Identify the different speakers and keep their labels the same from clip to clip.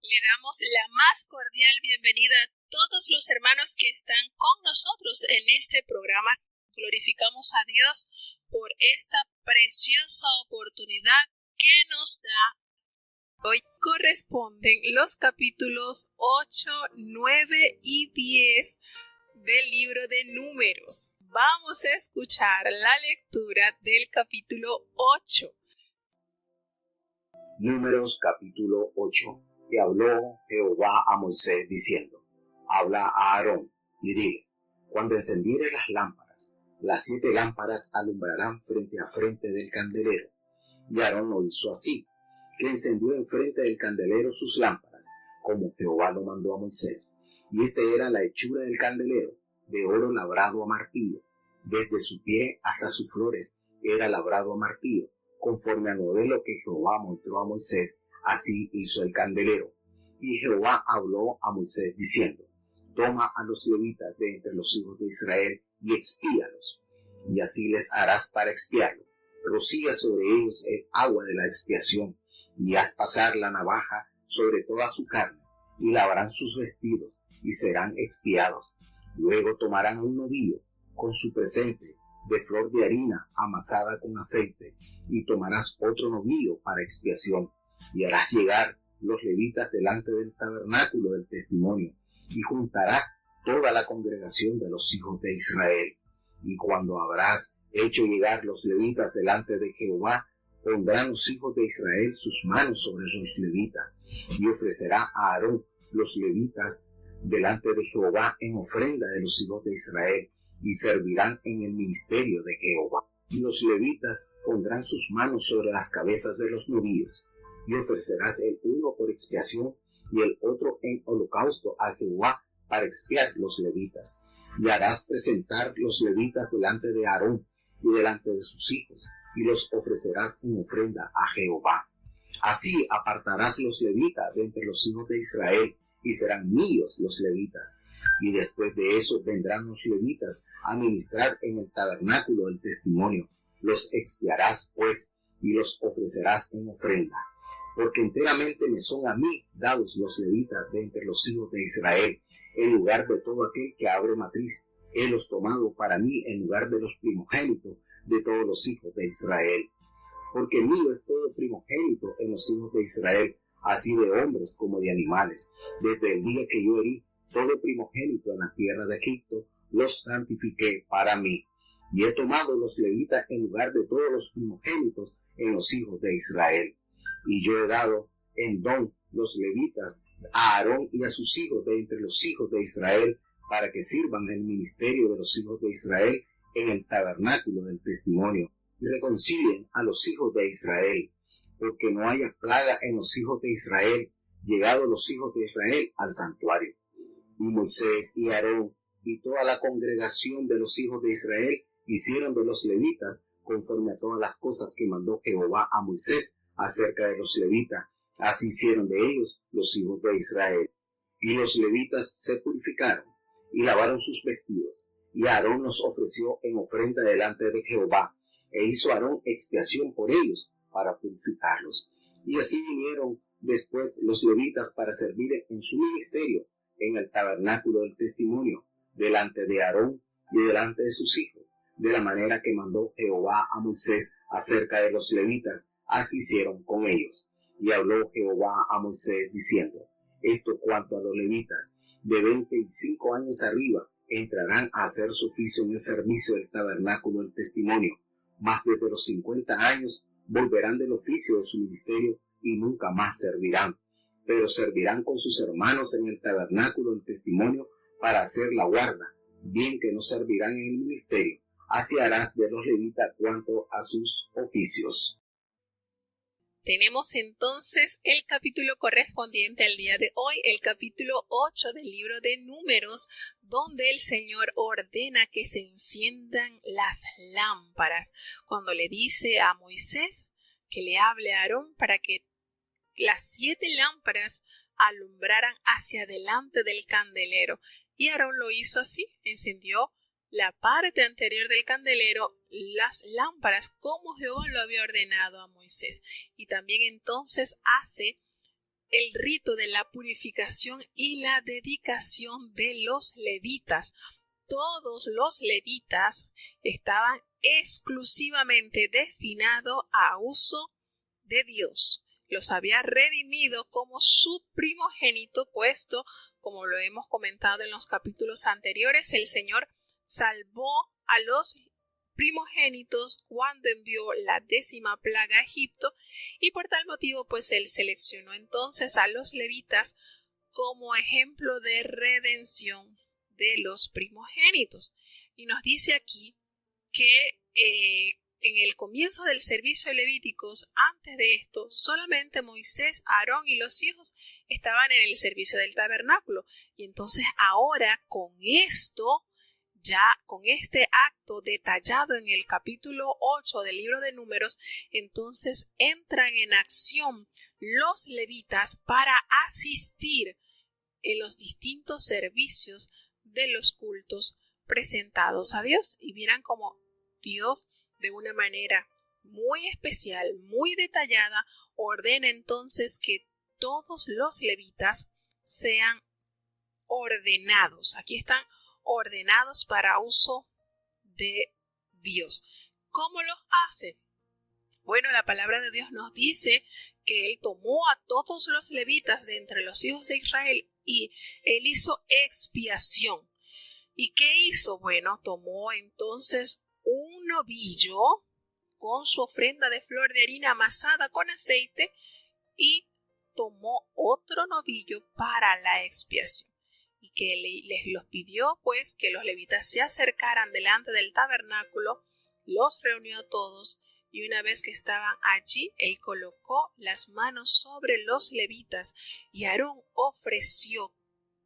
Speaker 1: Le damos la más cordial bienvenida a todos los hermanos que están con nosotros en este programa. Glorificamos a Dios por esta preciosa oportunidad que nos da. Hoy corresponden los capítulos 8, 9 y 10 del libro de Números. Vamos a escuchar la lectura del capítulo 8.
Speaker 2: Números capítulo 8. Y habló Jehová a Moisés diciendo: habla a Aarón y dile: cuando encendieres las lámparas, las 7 lámparas alumbrarán frente a frente del candelero. Y Aarón lo hizo así, que encendió enfrente del candelero sus lámparas, como Jehová lo mandó a Moisés. Y esta era la hechura del candelero, de oro labrado a martillo. Desde su pie hasta sus flores era labrado a martillo, conforme al modelo que Jehová mostró a Moisés. Así hizo el candelero. Y Jehová habló a Moisés diciendo: toma a los levitas de entre los hijos de Israel y expíalos. Y así les harás para expiarlo. Rocía sobre ellos el agua de la expiación, y haz pasar la navaja sobre toda su carne, y lavarán sus vestidos, y serán expiados. Luego tomarán un novillo con su presente de flor de harina amasada con aceite, y tomarás otro novillo para expiación, y harás llegar los levitas delante del tabernáculo del testimonio, y juntarás toda la congregación de los hijos de Israel. Y cuando habrás hecho llegar los levitas delante de Jehová, pondrán los hijos de Israel sus manos sobre los levitas, y ofrecerá a Aarón los levitas delante de Jehová en ofrenda de los hijos de Israel, y servirán en el ministerio de Jehová. Y los levitas pondrán sus manos sobre las cabezas de los novillos, y ofrecerás el uno por expiación y el otro en holocausto a Jehová para expiar los levitas. Y harás presentar los levitas delante de Aarón y delante de sus hijos, y los ofrecerás en ofrenda a Jehová. Así apartarás los levitas de entre los hijos de Israel, y serán míos los levitas. Y después de eso vendrán los levitas a ministrar en el tabernáculo del testimonio. Los expiarás pues, y los ofrecerás en ofrenda. Porque enteramente me son a mí dados los levitas de entre los hijos de Israel, en lugar de todo aquel que abre matriz. Helos tomado para mí en lugar de los primogénitos de todos los hijos de Israel. Porque mío es todo primogénito en los hijos de Israel, así de hombres como de animales. Desde el día que yo herí todo primogénito en la tierra de Egipto, los santifiqué para mí. Y he tomado los levitas en lugar de todos los primogénitos en los hijos de Israel. Y yo he dado en don los levitas a Aarón y a sus hijos de entre los hijos de Israel, para que sirvan el ministerio de los hijos de Israel en el tabernáculo del testimonio, y reconcilien a los hijos de Israel, porque no haya plaga en los hijos de Israel, llegados los hijos de Israel al santuario. Y Moisés y Aarón y toda la congregación de los hijos de Israel hicieron de los levitas conforme a todas las cosas que mandó Jehová a Moisés acerca de los levitas. Así hicieron de ellos los hijos de Israel. Y los levitas se purificaron y lavaron sus vestidos, y Aarón los ofreció en ofrenda delante de Jehová, e hizo Aarón expiación por ellos para purificarlos. Y así vinieron después los levitas para servir en su ministerio en el tabernáculo del testimonio, delante de Aarón y delante de sus hijos, de la manera que mandó Jehová a Moisés acerca de los levitas. Así hicieron con ellos. Y habló Jehová a Moisés diciendo: esto cuanto a los levitas, de 25 años arriba, entrarán a hacer su oficio en el servicio del tabernáculo del testimonio, mas desde los 50 años volverán del oficio de su ministerio y nunca más servirán, pero servirán con sus hermanos en el tabernáculo del testimonio para hacer la guarda, bien que no servirán en el ministerio. Así harás de los levitas cuanto a sus oficios.
Speaker 1: Tenemos entonces el capítulo correspondiente al día de hoy, el capítulo 8 del libro de Números, donde el Señor ordena que se enciendan las lámparas, cuando le dice a Moisés que le hable a Aarón para que las 7 lámparas alumbraran hacia delante del candelero. Y Aarón lo hizo así, encendió la parte anterior del candelero, las lámparas, como Jehová lo había ordenado a Moisés. Y también entonces hace el rito de la purificación y la dedicación de los levitas. Todos los levitas estaban exclusivamente destinados a uso de Dios. Los había redimido como su primogénito, puesto, como lo hemos comentado en los capítulos anteriores, el Señor salvó a los primogénitos cuando envió la 10ª plaga a Egipto, y por tal motivo pues él seleccionó entonces a los levitas como ejemplo de redención de los primogénitos. Y nos dice aquí que en el comienzo del servicio de levíticos, antes de esto, solamente Moisés, Aarón y los hijos estaban en el servicio del tabernáculo. Y entonces ahora con esto, ya con este acto detallado en el capítulo 8 del libro de Números, entonces entran en acción los levitas para asistir en los distintos servicios de los cultos presentados a Dios. Y miran cómo Dios, de una manera muy especial, muy detallada, ordena entonces que todos los levitas sean ordenados. Aquí están ordenados para uso de Dios. ¿Cómo los hace? Bueno, la palabra de Dios nos dice que Él tomó a todos los levitas de entre los hijos de Israel y Él hizo expiación. ¿Y qué hizo? Bueno, tomó entonces un novillo con su ofrenda de flor de harina amasada con aceite y tomó otro novillo para la expiación. Y que les los pidió pues que los levitas se acercaran delante del tabernáculo, los reunió a todos y una vez que estaban allí, él colocó las manos sobre los levitas y Aarón ofreció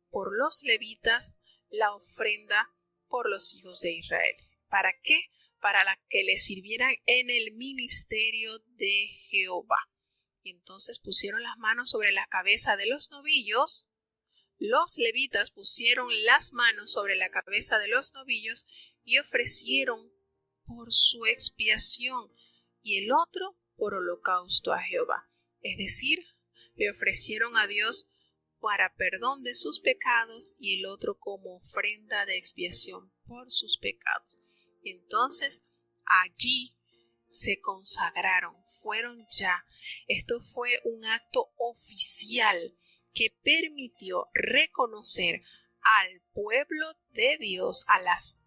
Speaker 1: por los levitas la ofrenda por los hijos de Israel. ¿Para qué? Para que les sirvieran en el ministerio de Jehová. Y entonces pusieron las manos sobre la cabeza de los novillos. Los levitas pusieron las manos sobre la cabeza de los novillos y ofrecieron por su expiación y el otro por holocausto a Jehová. Es decir, le ofrecieron a Dios para perdón de sus pecados y el otro como ofrenda de expiación por sus pecados. Entonces allí se consagraron, fueron ya. Esto fue un acto oficial que permitió reconocer al pueblo de Dios, a las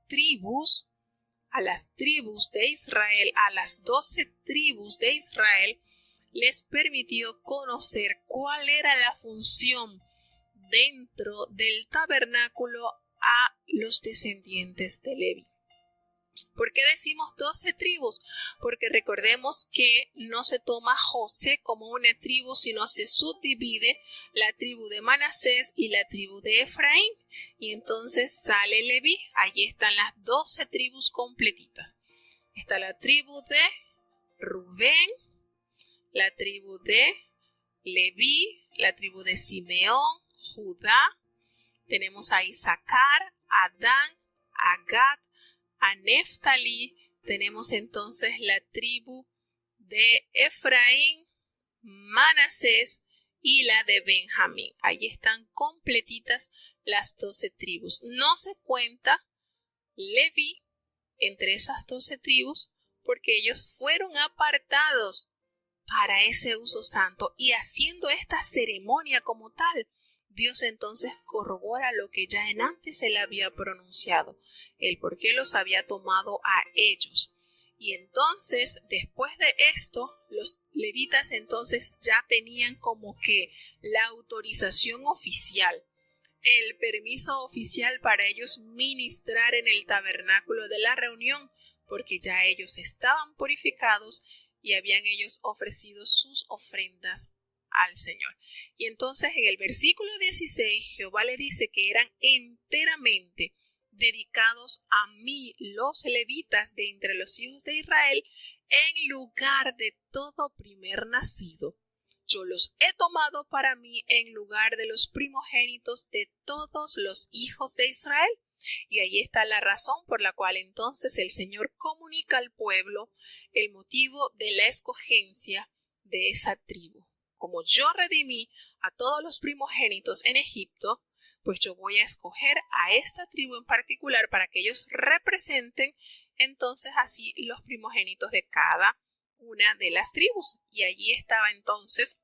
Speaker 1: tribus de Israel, a las 12 tribus de Israel, les permitió conocer cuál era la función dentro del tabernáculo a los descendientes de Leví. ¿Por qué decimos 12 tribus? Porque recordemos que no se toma José como una tribu, sino se subdivide la tribu de Manasés y la tribu de Efraín. Y entonces sale Leví. Allí están las 12 tribus completitas. Está la tribu de Rubén, la tribu de Leví, la tribu de Simeón, Judá. Tenemos a Isaacar, a Dan, a Gad, a Neftalí. Tenemos entonces la tribu de Efraín, Manasés y la de Benjamín. Allí están completitas las 12 tribus. No se cuenta Leví entre esas 12 tribus porque ellos fueron apartados para ese uso santo, y haciendo esta ceremonia como tal, Dios entonces corrobora lo que ya en antes él había pronunciado, el por qué los había tomado a ellos. Y entonces, después de esto, los levitas entonces ya tenían como que la autorización oficial, el permiso oficial para ellos ministrar en el tabernáculo de la reunión, porque ya ellos estaban purificados y habían ellos ofrecido sus ofrendas al Señor. Y entonces en el versículo 16 Jehová le dice que eran enteramente dedicados a mí los levitas de entre los hijos de Israel en lugar de todo primer nacido. Yo los he tomado para mí en lugar de los primogénitos de todos los hijos de Israel. Y ahí está la razón por la cual entonces el Señor comunica al pueblo el motivo de la escogencia de esa tribu como yo redimí a todos los primogénitos en Egipto, pues yo voy a escoger a esta tribu en particular para que ellos representen entonces así los primogénitos de cada una de las tribus. Y allí estaba entonces,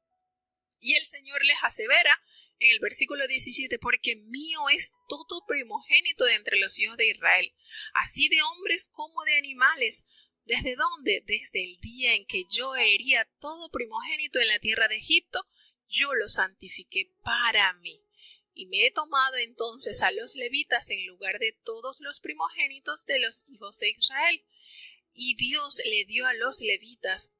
Speaker 1: y el Señor les asevera en el versículo 17, porque mío es todo primogénito de entre los hijos de Israel, así de hombres como de animales. ¿Desde dónde? Desde el día en que yo hería todo primogénito en la tierra de Egipto, yo lo santifiqué para mí. Y me he tomado entonces a los levitas en lugar de todos los primogénitos de los hijos de Israel. Y Dios le dio a los levitas,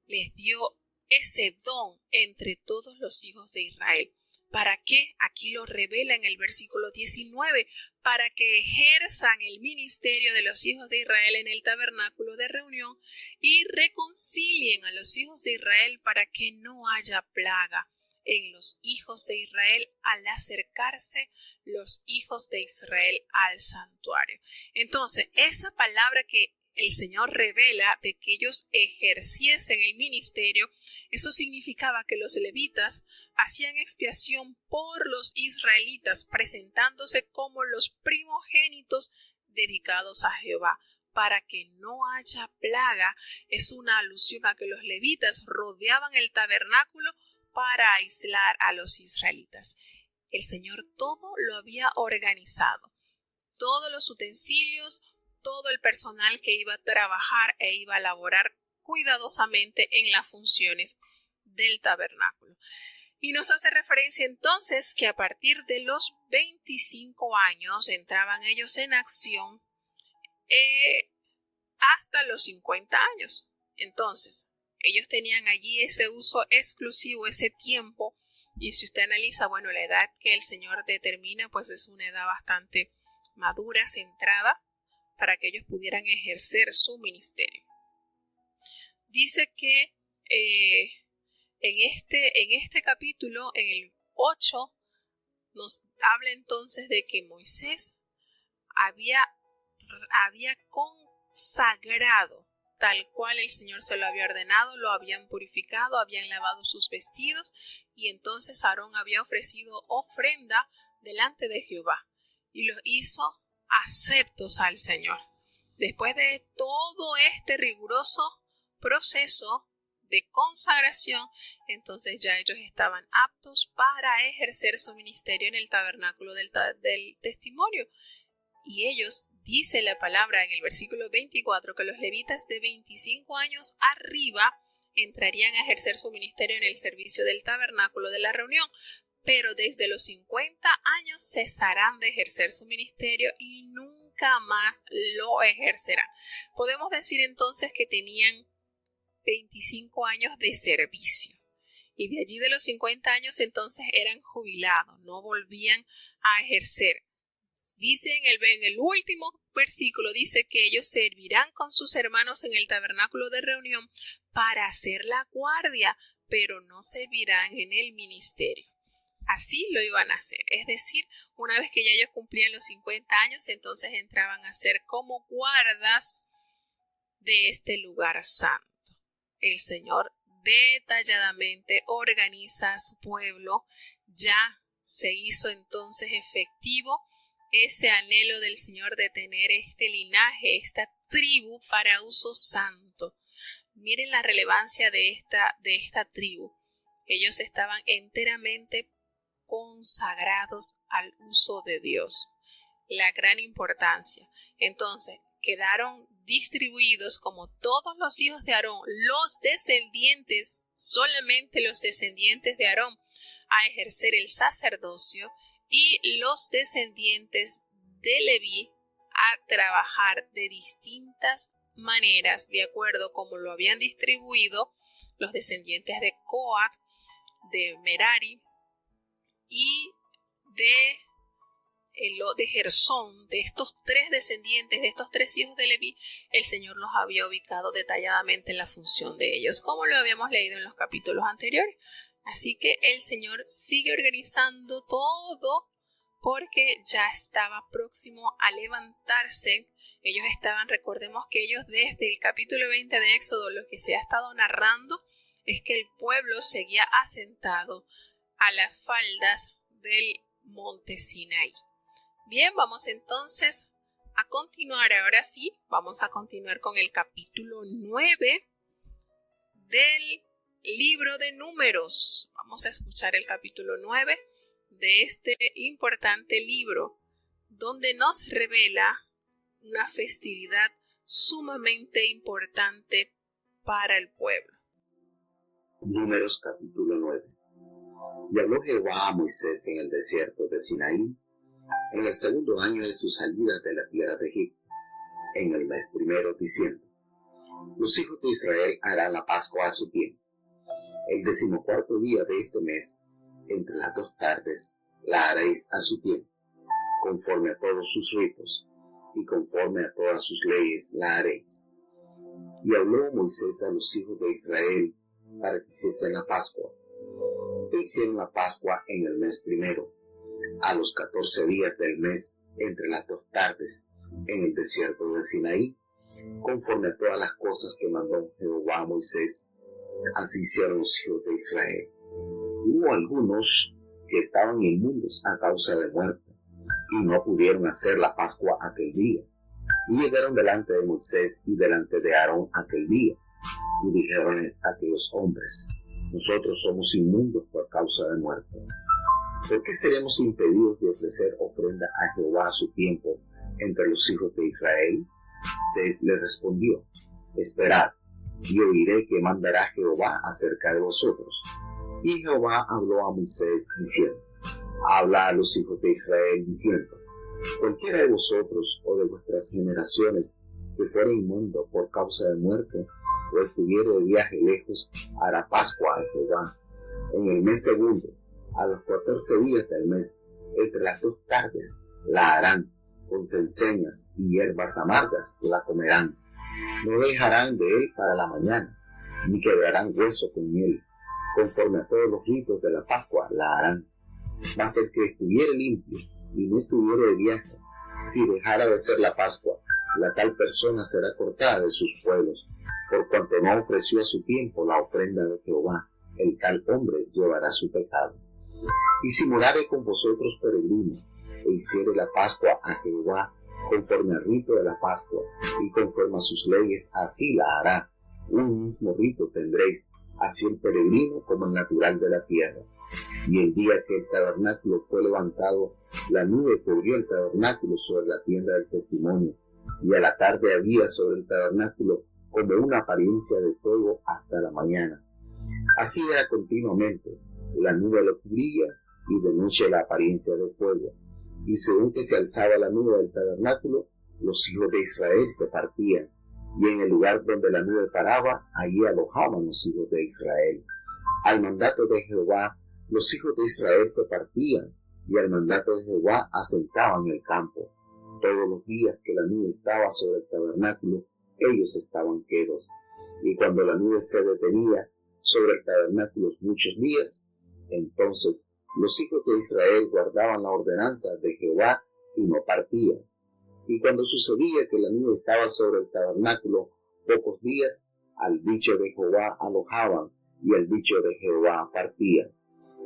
Speaker 1: les dio ese don entre todos los hijos de Israel. ¿Para qué? Aquí lo revela en el versículo 19, para que ejerzan el ministerio de los hijos de Israel en el tabernáculo de reunión y reconcilien a los hijos de Israel para que no haya plaga en los hijos de Israel al acercarse los hijos de Israel al santuario. Entonces, esa palabra que el Señor revela de que ellos ejerciesen el ministerio, eso significaba que los levitas hacían expiación por los israelitas, presentándose como los primogénitos dedicados a Jehová. Para que no haya plaga, es una alusión a que los levitas rodeaban el tabernáculo para aislar a los israelitas. El Señor todo lo había organizado, todos los utensilios, todo el personal que iba a trabajar e iba a laborar cuidadosamente en las funciones del tabernáculo. Y nos hace referencia entonces que a partir de los 25 años entraban ellos en acción hasta los 50 años. Entonces, ellos tenían allí ese uso exclusivo, ese tiempo, y si usted analiza, bueno, la edad que el Señor determina, pues es una edad bastante madura, centrada, para que ellos pudieran ejercer su ministerio. Dice que en este capítulo, en el 8, nos habla entonces de que Moisés había consagrado tal cual el Señor se lo había ordenado, lo habían purificado, habían lavado sus vestidos, y entonces Aarón había ofrecido ofrenda delante de Jehová y los hizo aceptos al Señor. Después de todo este riguroso proceso de consagración, entonces ya ellos estaban aptos para ejercer su ministerio en el tabernáculo del testimonio. Y ellos, dice la palabra en el versículo 24, que los levitas de 25 años arriba entrarían a ejercer su ministerio en el servicio del tabernáculo de la reunión, pero desde los 50 años cesarán de ejercer su ministerio y nunca más lo ejercerán. Podemos decir entonces que tenían 25 años de servicio, y de allí de los 50 años entonces eran jubilados, no volvían a ejercer. Dice en el último versículo, dice que ellos servirán con sus hermanos en el tabernáculo de reunión para hacer la guardia, pero no servirán en el ministerio. Así lo iban a hacer, es decir, una vez que ya ellos cumplían los 50 años, entonces entraban a ser como guardas de este lugar santo. El Señor detalladamente organiza a su pueblo, ya se hizo entonces efectivo ese anhelo del Señor de tener este linaje, esta tribu para uso santo. Miren la relevancia de esta tribu. Ellos estaban enteramente consagrados al uso de Dios. La gran importancia. Entonces, quedaron distribuidos como todos los hijos de Aarón, los descendientes, solamente los descendientes de Aarón, a ejercer el sacerdocio, y los descendientes de Leví a trabajar de distintas maneras, de acuerdo como lo habían distribuido los descendientes de Coat, de Merari y de Gersón. De estos tres descendientes, de estos tres hijos de Leví, el Señor los había ubicado detalladamente en la función de ellos, como lo habíamos leído en los capítulos anteriores. Así que el Señor sigue organizando todo porque ya estaba próximo a levantarse. Ellos estaban, recordemos que ellos desde el capítulo 20 de Éxodo, lo que se ha estado narrando, es que el pueblo seguía asentado a las faldas del monte Sinaí. Bien, vamos entonces a continuar. Ahora sí, vamos a continuar con el capítulo 9 del libro de Números. Vamos a escuchar el capítulo 9 de este importante libro, donde nos revela una festividad sumamente importante para el pueblo.
Speaker 2: Números capítulo 9. Y habló Jehová a Moisés en el desierto de Sinaí, en el segundo año de su salida de la tierra de Egipto, en el mes primero, diciendo: Los hijos de Israel harán la Pascua a su tiempo. El 14º día de este mes, entre las 2 tardes, la haréis a su tiempo, conforme a todos sus ritos, y conforme a todas sus leyes la haréis. Y habló Moisés a los hijos de Israel para que hiciesen la Pascua. E hicieron la Pascua en el mes primero, a los 14 días del mes, entre las 2 tardes, en el desierto de Sinaí, conforme a todas las cosas que mandó Jehová a Moisés. Así hicieron los hijos de Israel. Hubo algunos que estaban inmundos a causa de muerte, y no pudieron hacer la Pascua aquel día. Y llegaron delante de Moisés y delante de Aarón aquel día, y dijeron a aquellos hombres: Nosotros somos inmundos por causa de muerte. ¿Por qué seremos impedidos de ofrecer ofrenda a Jehová a su tiempo entre los hijos de Israel? Se les respondió: Esperad, y oiré que mandará Jehová acerca de vosotros. Y Jehová habló a Moisés diciendo: Habla a los hijos de Israel diciendo: Cualquiera de vosotros o de vuestras generaciones que fuere inmundo por causa de muerte, o estuviere de viaje lejos, hará Pascua a Jehová. En el mes segundo, a los 14 días del mes, entre las 2 tardes, la harán. Con cenceñas y hierbas amargas la comerán. No dejarán de él para la mañana, ni quebrarán hueso con él. Conforme a todos los ritos de la Pascua la harán. Mas el que estuviere limpio y no estuviere de viaje, si dejara de ser la Pascua, la tal persona será cortada de sus pueblos, por cuanto no ofreció a su tiempo la ofrenda de Jehová. El tal hombre llevará su pecado. Y si morare con vosotros peregrino, e hiciere la Pascua a Jehová, conforme al rito de la Pascua, y conforme a sus leyes, así la hará. Un mismo rito tendréis, así el peregrino como el natural de la tierra. Y el día que el tabernáculo fue levantado, la nube cubrió el tabernáculo sobre la tienda del testimonio, y a la tarde había sobre el tabernáculo como una apariencia de fuego hasta la mañana. Así era continuamente, la nube lo cubría, y de noche la apariencia de fuego. Y según que se alzaba la nube del tabernáculo, los hijos de Israel se partían, y en el lugar donde la nube paraba, allí alojaban los hijos de Israel. Al mandato de Jehová, los hijos de Israel se partían, y al mandato de Jehová asentaban el campo. Todos los días que la nube estaba sobre el tabernáculo, ellos estaban quedos. Y cuando la nube se detenía sobre el tabernáculo muchos días, entonces los hijos de Israel guardaban la ordenanza de Jehová y no partían. Y cuando sucedía que la nube estaba sobre el tabernáculo pocos días, al dicho de Jehová alojaban, y al dicho de Jehová partían.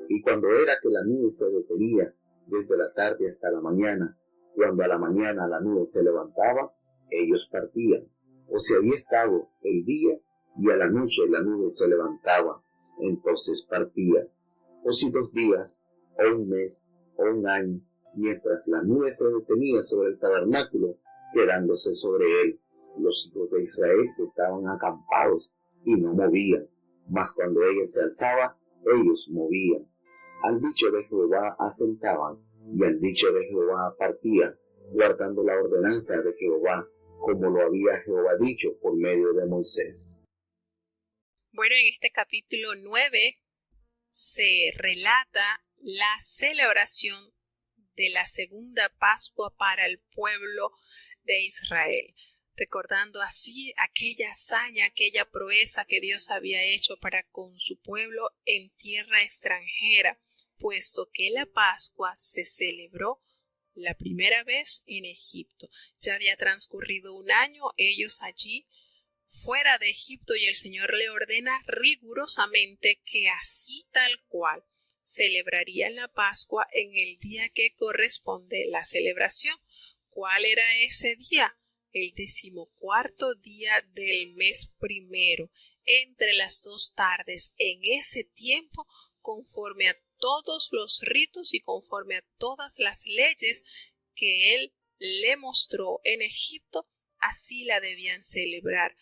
Speaker 2: Y cuando era que la nube se detenía desde la tarde hasta la mañana, cuando a la mañana la nube se levantaba, ellos partían. O si había estado el día, y a la noche la nube se levantaba, entonces partían. O si 2 días, o un mes, o un año, mientras la nube se detenía sobre el tabernáculo, quedándose sobre él, los hijos de Israel se estaban acampados y no movían, mas cuando ella se alzaba, ellos movían. Al dicho de Jehová asentaban, y al dicho de Jehová partían, guardando la ordenanza de Jehová, como lo había Jehová dicho por medio de Moisés.
Speaker 1: Bueno, en este capítulo 9 se relata la celebración de la segunda Pascua para el pueblo de Israel, recordando así aquella hazaña, aquella proeza que Dios había hecho para con su pueblo en tierra extranjera, puesto que la Pascua se celebró la primera vez en Egipto. Ya había transcurrido un año, ellos allí fuera de Egipto y el Señor le ordena rigurosamente que así tal cual celebraría la Pascua en el día que corresponde la celebración. ¿Cuál era ese día? El 14º día del mes primero, entre las 2 tardes. En ese tiempo, conforme a todos los ritos y conforme a todas las leyes que él le mostró en Egipto, así la debían celebrar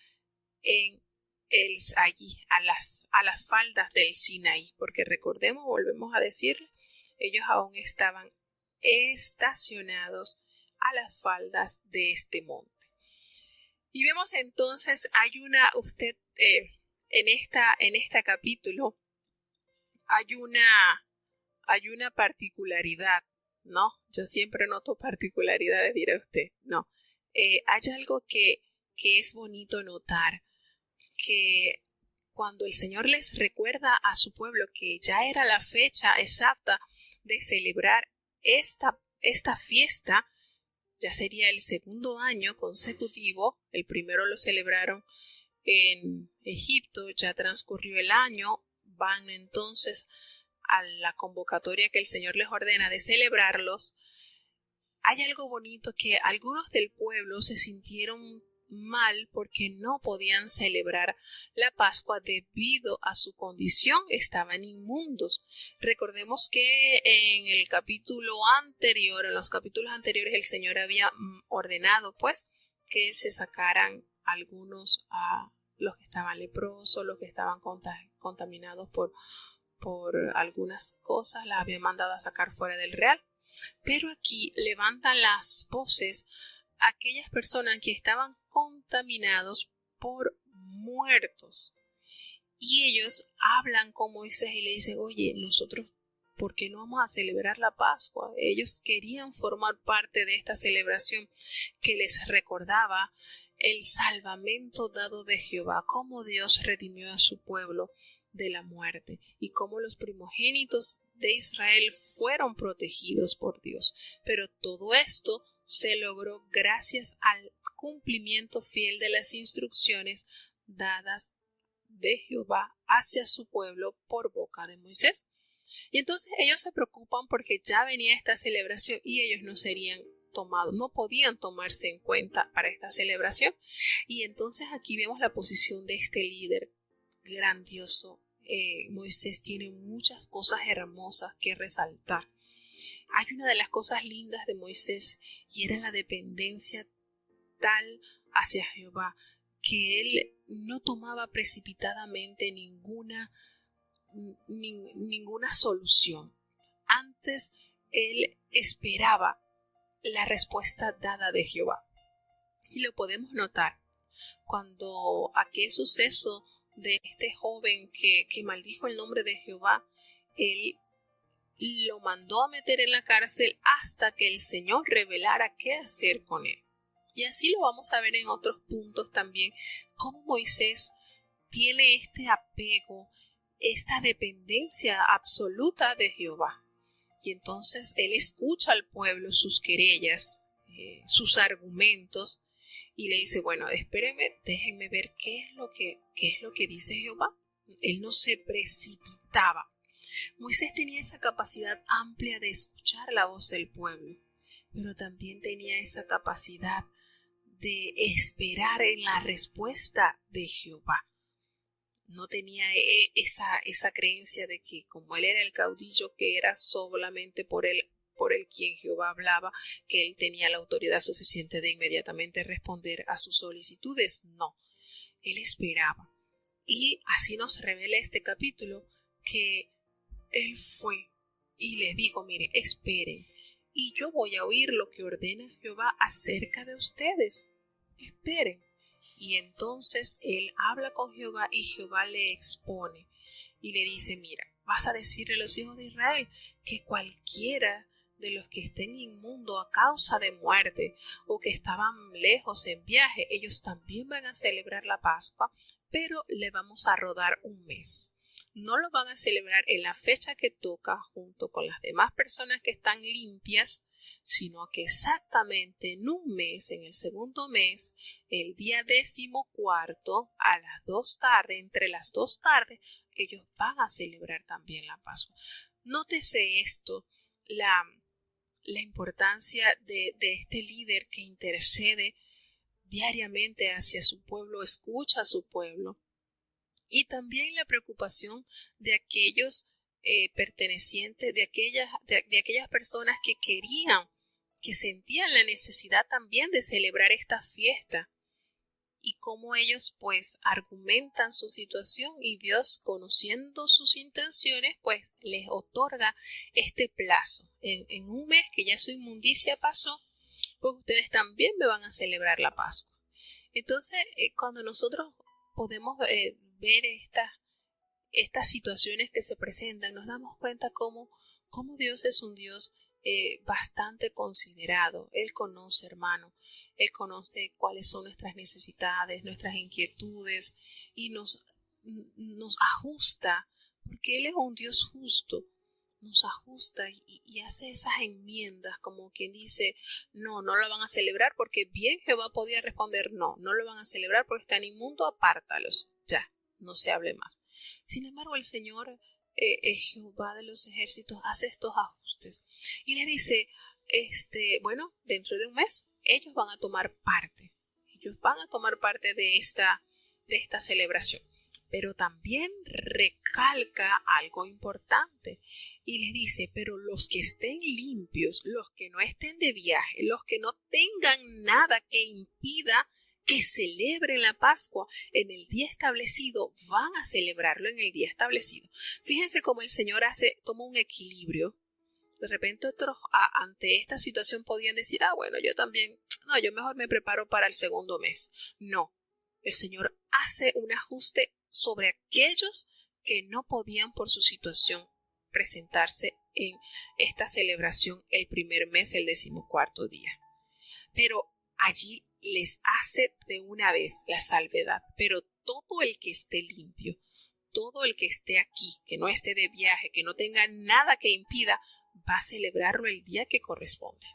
Speaker 1: allí, a las faldas del Sinaí, porque recordemos, volvemos a decirle, ellos aún estaban estacionados a las faldas de este monte. Y vemos entonces, en este capítulo, hay una particularidad, ¿no? Yo siempre noto particularidades, dirá usted, no. Hay algo que es bonito notar, que cuando el Señor les recuerda a su pueblo que ya era la fecha exacta de celebrar esta fiesta, ya sería el 2.º año consecutivo. El primero lo celebraron en Egipto, ya transcurrió el año, van entonces a la convocatoria que el Señor les ordena de celebrarlos. Hay algo bonito, que algunos del pueblo se sintieron mal porque no podían celebrar la Pascua debido a su condición, estaban inmundos. Recordemos que en los capítulos anteriores el Señor había ordenado pues que se sacaran algunos a los que estaban leprosos, los que estaban contaminados por algunas cosas, las había mandado a sacar fuera del real. Pero aquí levantan las voces aquellas personas que estaban contaminados por muertos. Y ellos hablan con Moisés y le dicen, oye, nosotros, ¿por qué no vamos a celebrar la Pascua? Ellos querían formar parte de esta celebración que les recordaba el salvamento dado de Jehová, cómo Dios redimió a su pueblo de la muerte y cómo los primogénitos de Israel fueron protegidos por Dios. Pero todo esto se logró gracias al cumplimiento fiel de las instrucciones dadas de Jehová hacia su pueblo por boca de Moisés. Y entonces ellos se preocupan porque ya venía esta celebración y ellos no serían tomados, no podían tomarse en cuenta para esta celebración. Y entonces aquí vemos la posición de este líder grandioso. Moisés tiene muchas cosas hermosas que resaltar. Hay una de las cosas lindas de Moisés y era la dependencia tal hacia Jehová, que él no tomaba precipitadamente ninguna solución. Antes él esperaba la respuesta dada de Jehová. Y lo podemos notar cuando aquel suceso de este joven que maldijo el nombre de Jehová, él lo mandó a meter en la cárcel hasta que el Señor revelara qué hacer con él. Y así lo vamos a ver en otros puntos también, cómo Moisés tiene este apego, esta dependencia absoluta de Jehová. Y entonces él escucha al pueblo sus querellas, sus argumentos, y le dice, bueno, espérenme, déjenme ver qué es lo que dice Jehová. Él no se precipitaba. Moisés tenía esa capacidad amplia de escuchar la voz del pueblo, pero también tenía esa capacidad de esperar en la respuesta de Jehová. No tenía esa creencia de que como él era el caudillo, que era solamente por él quien Jehová hablaba, que él tenía la autoridad suficiente de inmediatamente responder a sus solicitudes. No, él esperaba. Y así nos revela este capítulo que él fue y les dijo, miren, esperen, y yo voy a oír lo que ordena Jehová acerca de ustedes. Esperen. Y entonces él habla con Jehová y Jehová le expone y le dice, mira, vas a decirle a los hijos de Israel que cualquiera de los que estén inmundos a causa de muerte o que estaban lejos en viaje, ellos también van a celebrar la Pascua, pero le vamos a rodar un mes. no lo van a celebrar en la fecha que toca junto con las demás personas que están limpias, sino que exactamente en un mes, en el segundo mes, el día 14 a las 2 tardes, entre las 2 tardes, ellos van a celebrar también la Pascua. Nótese esto, la importancia de este líder que intercede diariamente hacia su pueblo, escucha a su pueblo, y también la preocupación de aquellos pertenecientes, de aquellas personas que querían, que sentían la necesidad también de celebrar esta fiesta, y cómo ellos pues argumentan su situación, y Dios, conociendo sus intenciones, pues les otorga este plazo. En un mes que ya su inmundicia pasó, pues ustedes también me van a celebrar la Pascua. Entonces, cuando nosotros podemos ver estas situaciones que se presentan, nos damos cuenta cómo Dios es un Dios bastante considerado. Él conoce, hermano, Él conoce cuáles son nuestras necesidades, nuestras inquietudes, y nos ajusta, porque Él es un Dios justo. Nos ajusta y hace esas enmiendas, como quien dice, no lo van a celebrar, porque bien Jehová podía responder, no lo van a celebrar porque están inmundos, apártalos, ya, no se hable más. Sin embargo, el Señor, Jehová de los ejércitos, hace estos ajustes y le dice, bueno, dentro de un mes ellos van a tomar parte de esta celebración. Pero también recalca algo importante y les dice, pero los que estén limpios, los que no estén de viaje, los que no tengan nada que impida que celebren la Pascua en el día establecido, van a celebrarlo en el día establecido. Fíjense cómo el Señor toma un equilibrio. De repente otros ante esta situación podían decir, bueno, yo mejor me preparo para el segundo mes. No, el Señor hace un ajuste sobre aquellos que no podían por su situación presentarse en esta celebración el primer mes, el 14º día. Pero allí les hace de una vez la salvedad. Pero todo el que esté limpio, todo el que esté aquí, que no esté de viaje, que no tenga nada que impida, va a celebrarlo el día que corresponde,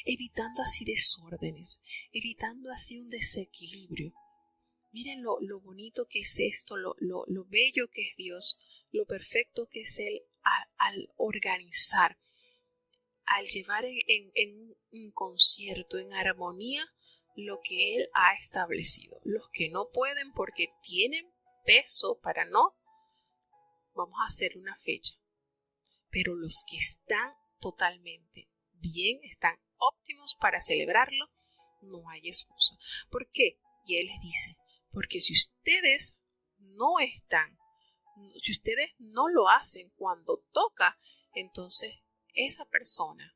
Speaker 1: evitando así desórdenes, evitando así un desequilibrio. Miren lo bonito que es esto, lo bello que es Dios, lo perfecto que es Él al organizar, al llevar en concierto, en armonía, lo que Él ha establecido. Los que no pueden porque tienen peso para no, vamos a hacer una fecha. Pero los que están totalmente bien, están óptimos para celebrarlo, no hay excusa. ¿Por qué? Y Él les dice, porque si ustedes si ustedes no lo hacen cuando toca, entonces esa persona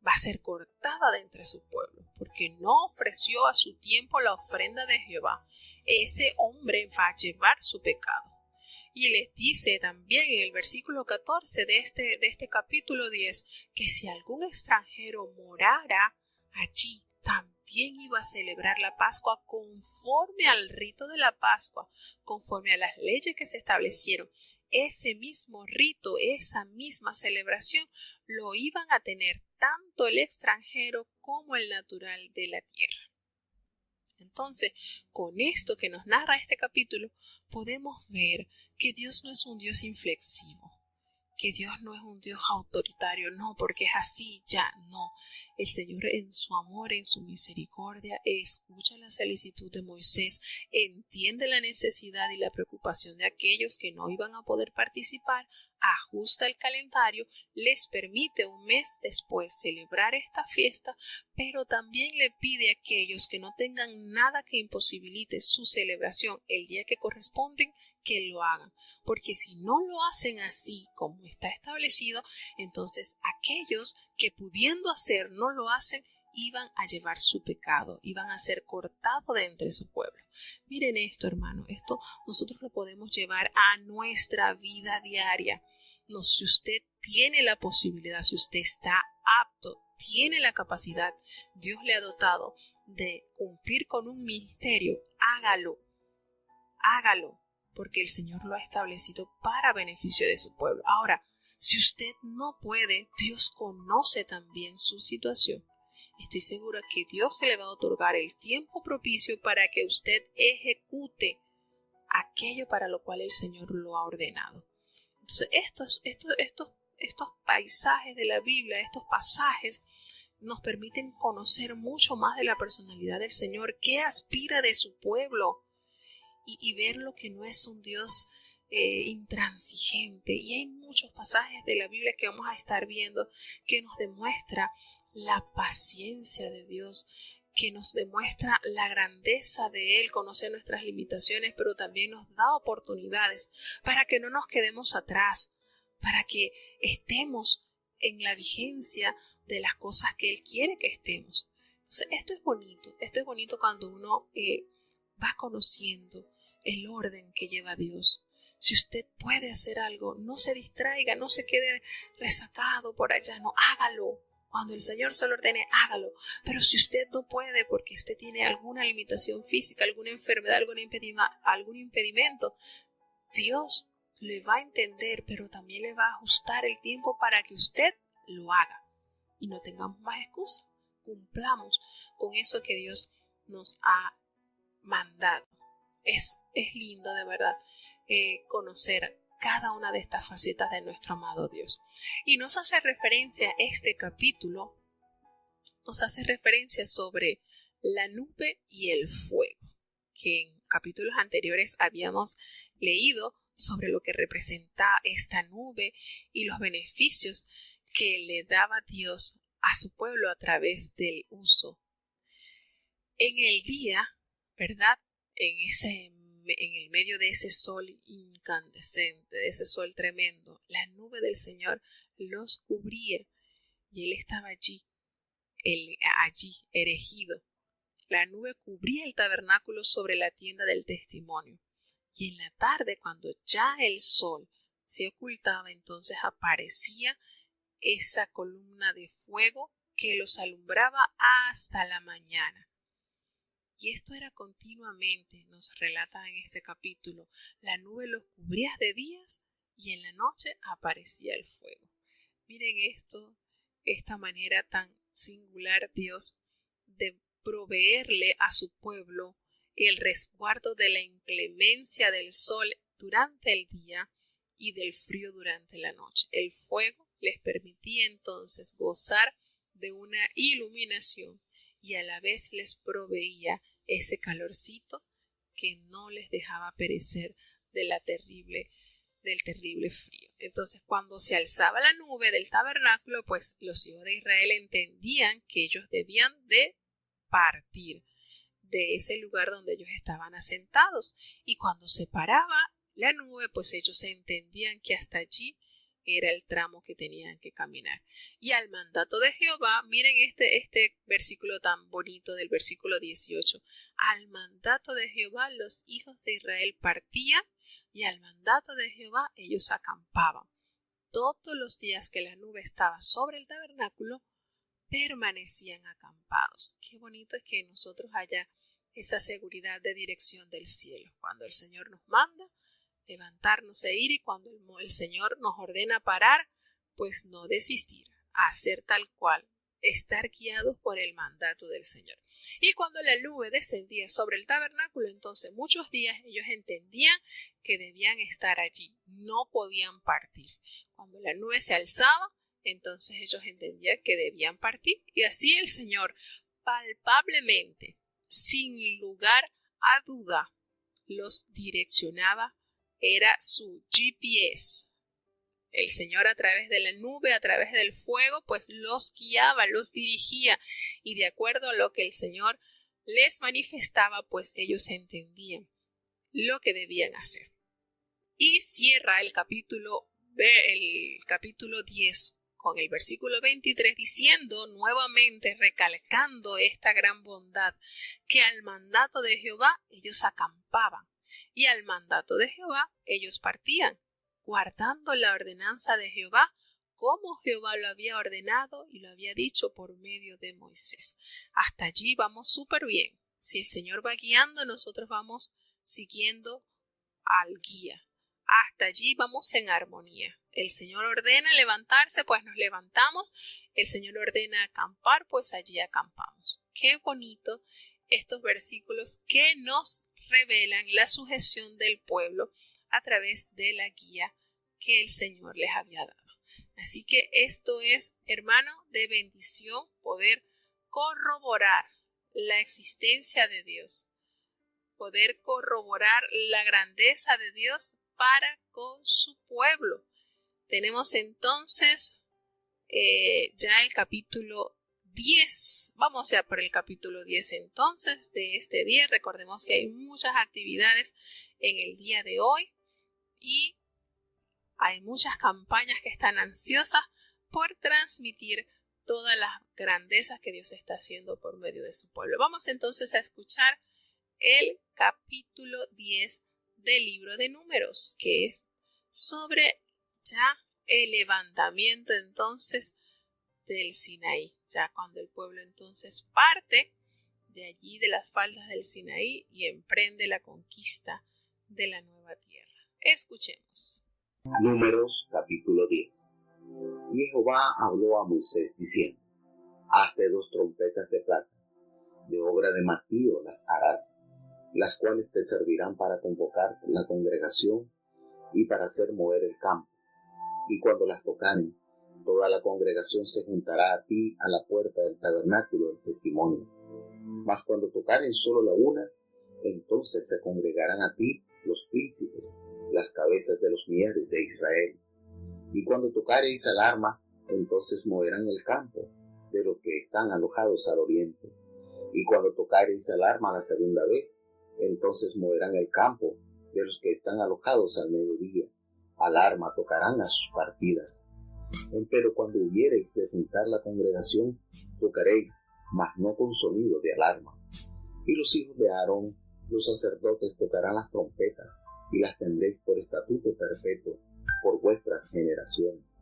Speaker 1: va a ser cortada de entre su pueblo, porque no ofreció a su tiempo la ofrenda de Jehová. Ese hombre va a llevar su pecado. Y les dice también en el versículo 14 de este capítulo 10, que si algún extranjero morara allí, también iba a celebrar la Pascua conforme al rito de la Pascua, conforme a las leyes que se establecieron. Ese mismo rito, esa misma celebración, lo iban a tener tanto el extranjero como el natural de la tierra. Entonces, con esto que nos narra este capítulo, podemos ver que Dios no es un Dios inflexivo, que Dios no es un Dios autoritario, no, porque es así, ya, no. El Señor en su amor, en su misericordia, escucha la solicitud de Moisés, entiende la necesidad y la preocupación de aquellos que no iban a poder participar, ajusta el calendario, les permite un mes después celebrar esta fiesta, pero también le pide a aquellos que no tengan nada que imposibilite su celebración el día que corresponden, que lo hagan, porque si no lo hacen así como está establecido, entonces aquellos que pudiendo hacer no lo hacen, iban a llevar su pecado, iban a ser cortados de entre su pueblo. Miren esto, hermano, esto nosotros lo podemos llevar a nuestra vida diaria. No, si usted tiene la posibilidad, si usted está apto, tiene la capacidad, Dios le ha dotado de cumplir con un ministerio, hágalo. porque el Señor lo ha establecido para beneficio de su pueblo. Ahora, si usted no puede, Dios conoce también su situación. Estoy segura que Dios se le va a otorgar el tiempo propicio para que usted ejecute aquello para lo cual el Señor lo ha ordenado. Entonces, estos paisajes de la Biblia, estos pasajes, nos permiten conocer mucho más de la personalidad del Señor, qué aspira de su pueblo, y ver lo que no es un Dios intransigente. Y hay muchos pasajes de la Biblia que vamos a estar viendo que nos demuestra la paciencia de Dios, que nos demuestra la grandeza de Él, conocer nuestras limitaciones, pero también nos da oportunidades para que no nos quedemos atrás, para que estemos en la vigencia de las cosas que Él quiere que estemos. Entonces, esto es bonito cuando uno va conociendo el orden que lleva Dios. Si usted puede hacer algo, no se distraiga, no se quede rezagado por allá, no, hágalo. Cuando el Señor se lo ordene, hágalo. Pero si usted no puede porque usted tiene alguna limitación física, alguna enfermedad, algún impedimento, Dios le va a entender, pero también le va a ajustar el tiempo para que usted lo haga. Y no tengamos más excusas. Cumplamos con eso que Dios nos ha mandado. Es lindo de verdad conocer cada una de estas facetas de nuestro amado Dios. Y nos hace referencia este capítulo, nos hace referencia sobre la nube y el fuego, que en capítulos anteriores habíamos leído sobre lo que representa esta nube y los beneficios que le daba Dios a su pueblo a través del uso. En el día, ¿verdad? En el medio de ese sol incandescente, de ese sol tremendo, la nube del Señor los cubría y Él estaba allí erigido. La nube cubría el tabernáculo sobre la tienda del testimonio. Y en la tarde, cuando ya el sol se ocultaba, entonces aparecía esa columna de fuego que los alumbraba hasta la mañana. Y esto era continuamente, nos relata en este capítulo. La nube los cubría de días y en la noche aparecía el fuego. Miren esta manera tan singular Dios de proveerle a su pueblo el resguardo de la inclemencia del sol durante el día y del frío durante la noche. El fuego les permitía entonces gozar de una iluminación y a la vez les proveía ese calorcito que no les dejaba perecer del terrible frío. Entonces, cuando se alzaba la nube del tabernáculo, pues los hijos de Israel entendían que ellos debían de partir de ese lugar donde ellos estaban asentados. Y cuando se paraba la nube, pues ellos entendían que hasta allí era el tramo que tenían que caminar. Y al mandato de Jehová, miren este versículo tan bonito del versículo 18. Al mandato de Jehová los hijos de Israel partían y al mandato de Jehová ellos acampaban. Todos los días que la nube estaba sobre el tabernáculo, permanecían acampados. Qué bonito es que nosotros haya esa seguridad de dirección del cielo. Cuando el Señor nos manda levantarnos e ir, y cuando el Señor nos ordena parar, pues no desistir, hacer tal cual, estar guiados por el mandato del Señor. Y cuando la nube descendía sobre el tabernáculo, entonces muchos días ellos entendían que debían estar allí, no podían partir. Cuando la nube se alzaba, entonces ellos entendían que debían partir, y así el Señor palpablemente, sin lugar a duda, los direccionaba. Era su GPS. El Señor a través de la nube, a través del fuego, pues los guiaba, los dirigía, y de acuerdo a lo que el Señor les manifestaba, pues ellos entendían lo que debían hacer. Y cierra el capítulo 10 con el versículo 23 diciendo nuevamente, recalcando esta gran bondad, que al mandato de Jehová ellos acampaban y al mandato de Jehová ellos partían, guardando la ordenanza de Jehová como Jehová lo había ordenado y lo había dicho por medio de Moisés. Hasta allí vamos súper bien. Si el Señor va guiando, nosotros vamos siguiendo al guía. Hasta allí vamos en armonía. El Señor ordena levantarse, pues nos levantamos. El Señor ordena acampar, pues allí acampamos. Qué bonito estos versículos que nos revelan la sujeción del pueblo a través de la guía que el Señor les había dado. Así que esto es, hermano, de bendición poder corroborar la existencia de Dios, poder corroborar la grandeza de Dios para con su pueblo. Tenemos entonces ya el capítulo 10. Vamos ya por el capítulo 10 entonces de este día. Recordemos que hay muchas actividades en el día de hoy y hay muchas campañas que están ansiosas por transmitir todas las grandezas que Dios está haciendo por medio de su pueblo. Vamos entonces a escuchar el capítulo 10 del libro de Números, que es sobre ya el levantamiento entonces del Sinaí, ya cuando el pueblo entonces parte de allí de las faldas del Sinaí y emprende la conquista de la nueva tierra. Escuchemos.
Speaker 2: Números capítulo 10. Y Jehová habló a Moisés diciendo: Hazte 2 trompetas de plata, de obra de martillo las harás, las cuales te servirán para convocar la congregación y para hacer mover el campo. Y cuando las tocaren, toda la congregación se juntará a ti a la puerta del tabernáculo del testimonio. Mas cuando tocaren solo la una, entonces se congregarán a ti los príncipes, las cabezas de los millares de Israel. Y cuando tocareis alarma, entonces moverán el campo de los que están alojados al oriente. Y cuando tocareis alarma la segunda vez, entonces moverán el campo de los que están alojados al mediodía. Alarma tocarán a sus partidas. Empero cuando hubiereis de juntar la congregación, tocaréis, mas no con sonido de alarma. Y los hijos de Aarón, los sacerdotes, tocarán las trompetas, y las tendréis por estatuto perpetuo, por vuestras generaciones.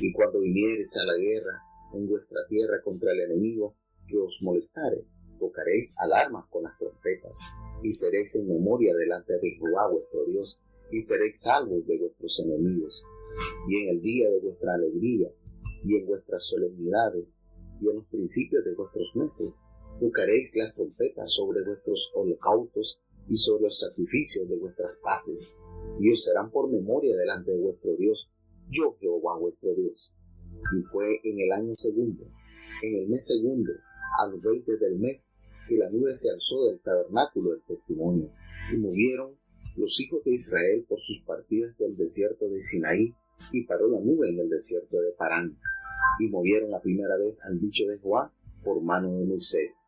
Speaker 2: Y cuando viniereis a la guerra en vuestra tierra contra el enemigo que os molestare, tocaréis alarmas con las trompetas, y seréis en memoria delante de Jehová vuestro Dios, y seréis salvos de vuestros enemigos. Y en el día de vuestra alegría, y en vuestras solemnidades, y en los principios de vuestros meses, tocaréis las trompetas sobre vuestros holocaustos y sobre los sacrificios de vuestras paces, y os serán por memoria delante de vuestro Dios, yo Jehová vuestro Dios. Y fue en el año segundo, en el mes segundo, a los 20 del mes, que la nube se alzó del tabernáculo del testimonio, y movieron los hijos de Israel por sus partidas del desierto de Sinaí, y paró la nube en el desierto de Parán. Y movieron la primera vez al dicho de Jehová por mano de Moisés.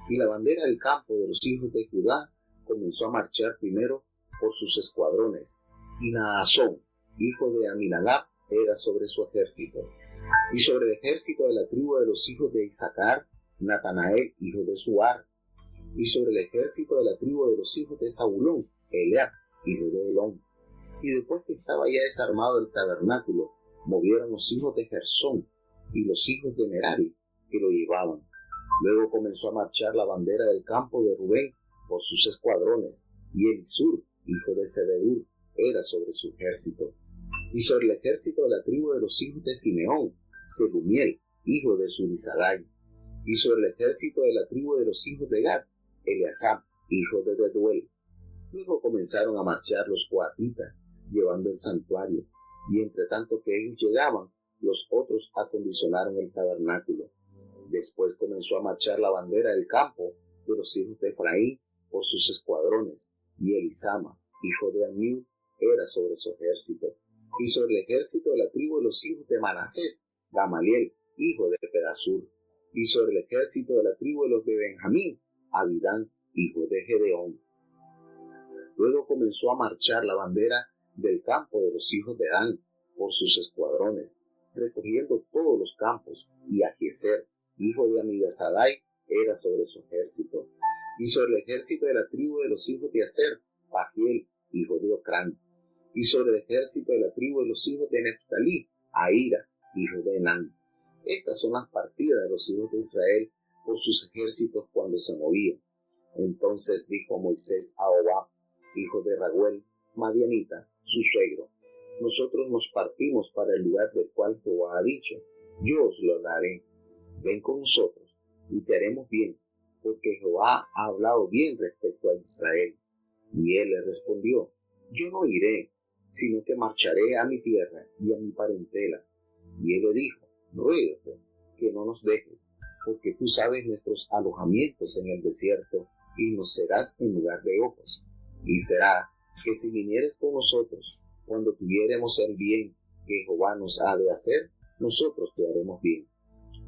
Speaker 2: Y la bandera del campo de los hijos de Judá comenzó a marchar primero por sus escuadrones, y Naasón, hijo de Aminadab, era sobre su ejército. Y sobre el ejército de la tribu de los hijos de Isaacar, Natanael, hijo de Suar. Y sobre el ejército de la tribu de los hijos de Zabulón, Eliab, hijo de Elón. Y después que estaba ya desarmado el tabernáculo, movieron los hijos de Gersón y los hijos de Merari, que lo llevaban. Luego comenzó a marchar la bandera del campo de Rubén por sus escuadrones, y Elisur, hijo de Sedeur, era sobre su ejército. Y sobre el ejército de la tribu de los hijos de Simeón, Selumiel, hijo de Zurisadai. Y sobre el ejército de la tribu de los hijos de Gad, Eliasab, hijo de Deduel. Luego comenzaron a marchar los coatitas, llevando el santuario, y entre tanto que ellos llegaban, los otros acondicionaron el tabernáculo. Después comenzó a marchar la bandera del campo de los hijos de Efraín por sus escuadrones, y Elisama, hijo de Amiud, era sobre su ejército. Y sobre el ejército de la tribu de los hijos de Manasés, Gamaliel, hijo de Pedasur. Y sobre el ejército de la tribu de los de Benjamín, Abidán, hijo de Gedeón. Luego comenzó a marchar la bandera del campo de los hijos de Dan por sus escuadrones, recogiendo todos los campos, y Ahiezer, hijo de Amidasadai, era sobre su ejército. Y sobre el ejército de la tribu de los hijos de Aser, Pagiel, hijo de Ocrán. Y sobre el ejército de la tribu de los hijos de Neftalí, Ahira, hijo de Enán. Estas son las partidas de los hijos de Israel por sus ejércitos cuando se movían. Entonces dijo Moisés a Obab, hijo de Raguel, madianita, su suegro. Nosotros nos partimos para el lugar del cual Jehová ha dicho, yo os lo daré. Ven con nosotros y te haremos bien, porque Jehová ha hablado bien respecto a Israel. Y él le respondió, yo no iré, sino que marcharé a mi tierra y a mi parentela. Y él le dijo, ruégate que no nos dejes, porque tú sabes nuestros alojamientos en el desierto, y nos serás en lugar de ojos. Y será que si vinieres con nosotros, cuando tuviéremos el bien que Jehová nos ha de hacer, nosotros te haremos bien.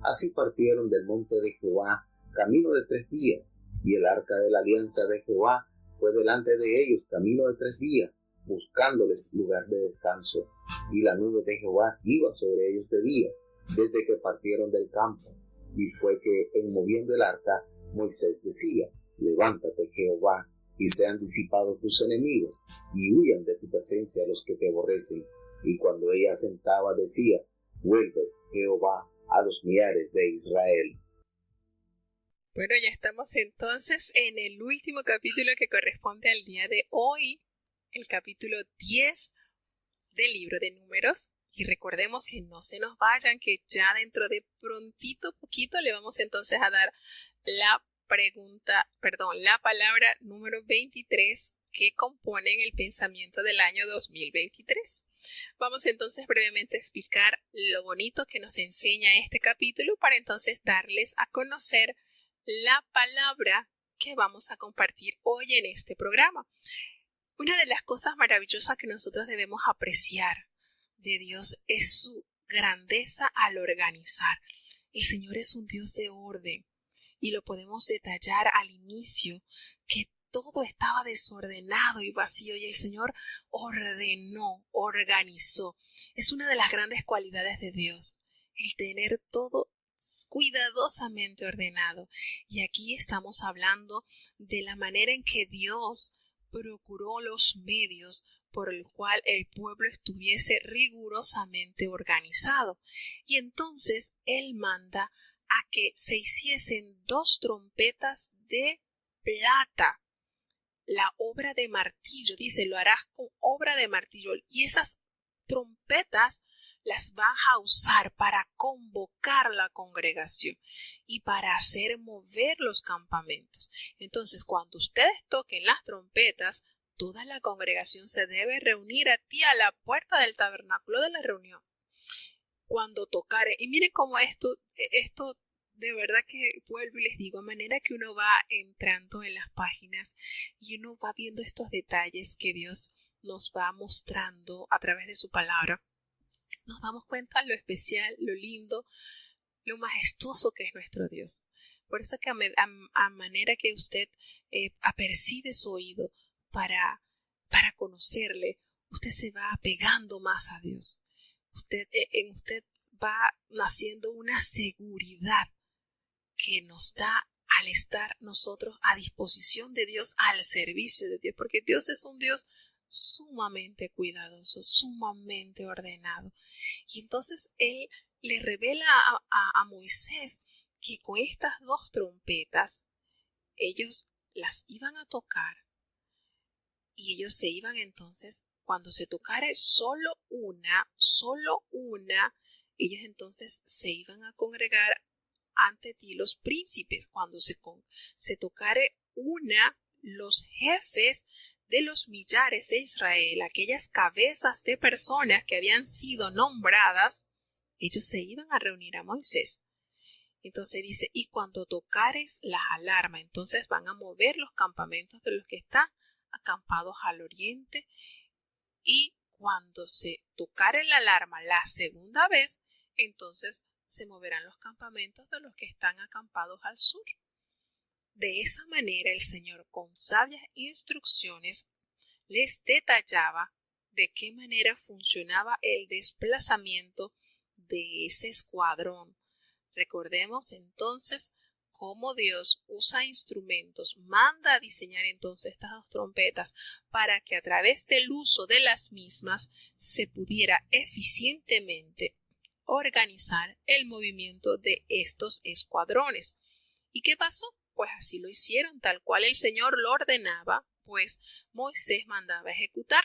Speaker 2: Así partieron del monte de Jehová camino de 3 días, y el arca de la alianza de Jehová fue delante de ellos camino de 3 días, buscándoles lugar de descanso. Y la nube de Jehová iba sobre ellos de día, desde que partieron del campo. Y fue que, en moviendo el arca, Moisés decía, levántate, Jehová, y sean disipados tus enemigos, y huyan de tu presencia los que te aborrecen. Y cuando ella sentaba, decía, vuelve, Jehová, a los millares de Israel.
Speaker 1: Bueno, ya estamos entonces en el último capítulo que corresponde al día de hoy, el capítulo 10 del libro de Números. Y recordemos que no se nos vayan, que ya dentro de poquito, le vamos entonces a dar la palabra número 23 que componen el pensamiento del año 2023. Vamos entonces brevemente a explicar lo bonito que nos enseña este capítulo para entonces darles a conocer la palabra que vamos a compartir hoy en este programa. Una de las cosas maravillosas que nosotros debemos apreciar de Dios es su grandeza al organizar. El Señor es un Dios de orden y lo podemos detallar al inicio, que todo estaba desordenado y vacío y el Señor ordenó, organizó. Es una de las grandes cualidades de Dios, el tener todo cuidadosamente ordenado. Y aquí estamos hablando de la manera en que Dios procuró los medios por el cual el pueblo estuviese rigurosamente organizado. Y entonces Él manda a que se hiciesen 2 trompetas de plata. La obra de martillo, dice, lo harás con obra de martillo. Y esas trompetas las vas a usar para convocar la congregación y para hacer mover los campamentos. Entonces, cuando ustedes toquen las trompetas, toda la congregación se debe reunir a ti a la puerta del tabernáculo de la reunión. Cuando tocare, y miren cómo esto de verdad que vuelvo y les digo, a manera que uno va entrando en las páginas y uno va viendo estos detalles que Dios nos va mostrando a través de su palabra, nos damos cuenta lo especial, lo lindo, lo majestuoso que es nuestro Dios. Por eso que a manera que usted apercibe su oído para conocerle, usted se va apegando más a Dios. En usted va naciendo una seguridad que nos da al estar nosotros a disposición de Dios, al servicio de Dios, porque Dios es un Dios sumamente cuidadoso, sumamente ordenado. Y entonces Él le revela a Moisés que con estas 2 trompetas ellos las iban a tocar y ellos se iban entonces, cuando se tocare solo una, ellos entonces se iban a congregar ante ti los príncipes. Cuando se tocare una, los jefes de los millares de Israel, aquellas cabezas de personas que habían sido nombradas, ellos se iban a reunir a Moisés. Entonces dice, y cuando tocares las alarmas, entonces van a mover los campamentos de los que están acampados al oriente, y cuando se tocare la alarma la segunda vez, entonces se moverán los campamentos de los que están acampados al sur. De esa manera el Señor, con sabias instrucciones, les detallaba de qué manera funcionaba el desplazamiento de ese escuadrón. Recordemos entonces cómo Dios usa instrumentos, manda a diseñar entonces estas 2 trompetas para que a través del uso de las mismas se pudiera eficientemente organizar el movimiento de estos escuadrones. ¿Y qué pasó? Pues así lo hicieron, tal cual el Señor lo ordenaba, pues Moisés mandaba ejecutar.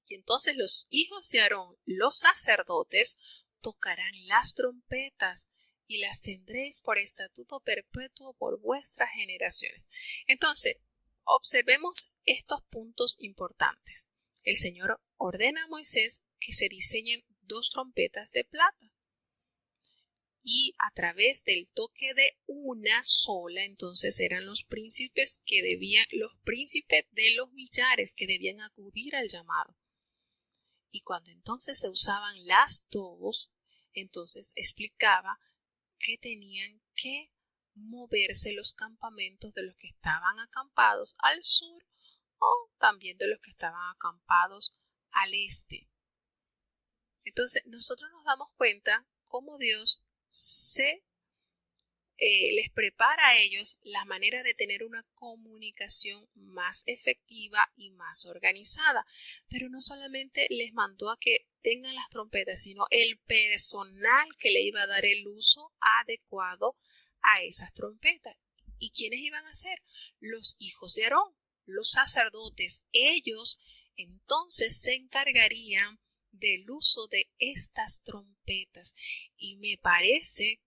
Speaker 1: Y entonces los hijos de Aarón, los sacerdotes, tocarán las trompetas y las tendréis por estatuto perpetuo por vuestras generaciones. Entonces, observemos estos puntos importantes. El Señor ordena a Moisés que se diseñen 2 trompetas de plata. Y a través del toque de una sola, entonces eran los príncipes de los millares que debían acudir al llamado. Y cuando entonces se usaban las 2, entonces explicaba que tenían que moverse los campamentos de los que estaban acampados al sur o también de los que estaban acampados al este. Entonces nosotros nos damos cuenta cómo Dios les prepara a ellos la manera de tener una comunicación más efectiva y más organizada. Pero no solamente les mandó a que tengan las trompetas, sino el personal que le iba a dar el uso adecuado a esas trompetas. ¿Y quiénes iban a ser? Los hijos de Aarón, los sacerdotes. Ellos entonces se encargarían del uso de estas trompetas. Y me parece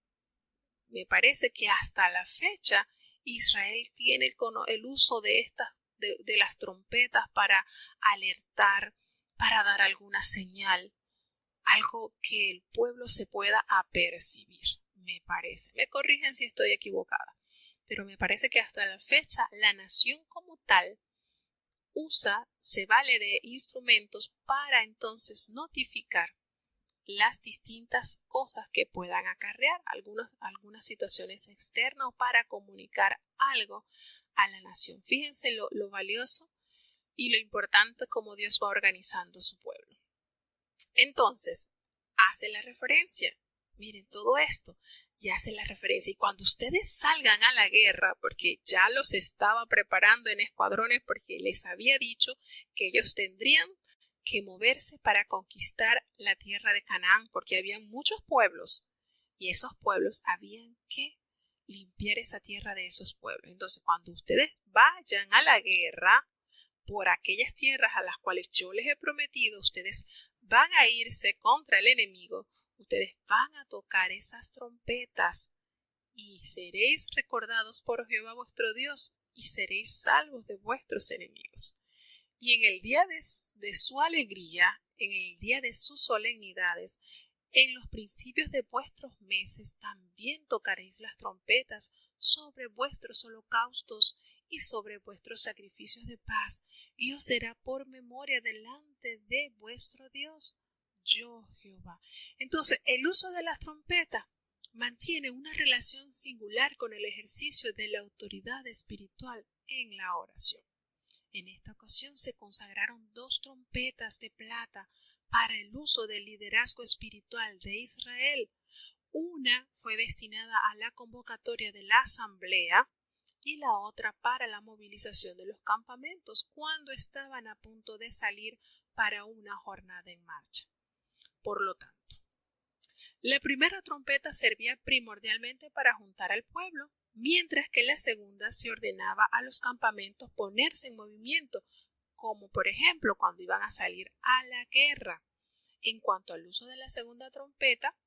Speaker 1: que hasta la fecha Israel tiene el uso de las trompetas para alertar, para dar alguna señal, algo que el pueblo se pueda apercibir. Me parece, me corrigen si estoy equivocada, pero me parece que hasta la fecha la nación como tal se vale de instrumentos para entonces notificar las distintas cosas que puedan acarrear, algunas situaciones externas o para comunicar algo a la nación. Fíjense lo valioso y lo importante como Dios va organizando su pueblo. Entonces, hace la referencia. Miren todo esto. Y hace la referencia. Y cuando ustedes salgan a la guerra, porque ya los estaba preparando en escuadrones, porque les había dicho que ellos tendrían que moverse para conquistar la tierra de Canaán, porque había muchos pueblos y esos pueblos habían que limpiar esa tierra de esos pueblos. Entonces, cuando ustedes vayan a la guerra por aquellas tierras a las cuales yo les he prometido, ustedes van a irse contra el enemigo, ustedes van a tocar esas trompetas y seréis recordados por Jehová vuestro Dios y seréis salvos de vuestros enemigos. Y en el día de su alegría, en el día de sus solemnidades, en los principios de vuestros meses, también tocaréis las trompetas sobre vuestros holocaustos y sobre vuestros sacrificios de paz, y os será por memoria delante de vuestro Dios, yo Jehová. Entonces, el uso de las trompetas mantiene una relación singular con el ejercicio de la autoridad espiritual en la oración. En esta ocasión se consagraron 2 trompetas de plata para el uso del liderazgo espiritual de Israel. Una fue destinada a la convocatoria de la asamblea y la otra para la movilización de los campamentos cuando estaban a punto de salir para una jornada en marcha. Por lo tanto, la primera trompeta servía primordialmente para juntar al pueblo, mientras que la segunda se ordenaba a los campamentos ponerse en movimiento, como por ejemplo cuando iban a salir a la guerra. En cuanto al uso de la segunda trompeta,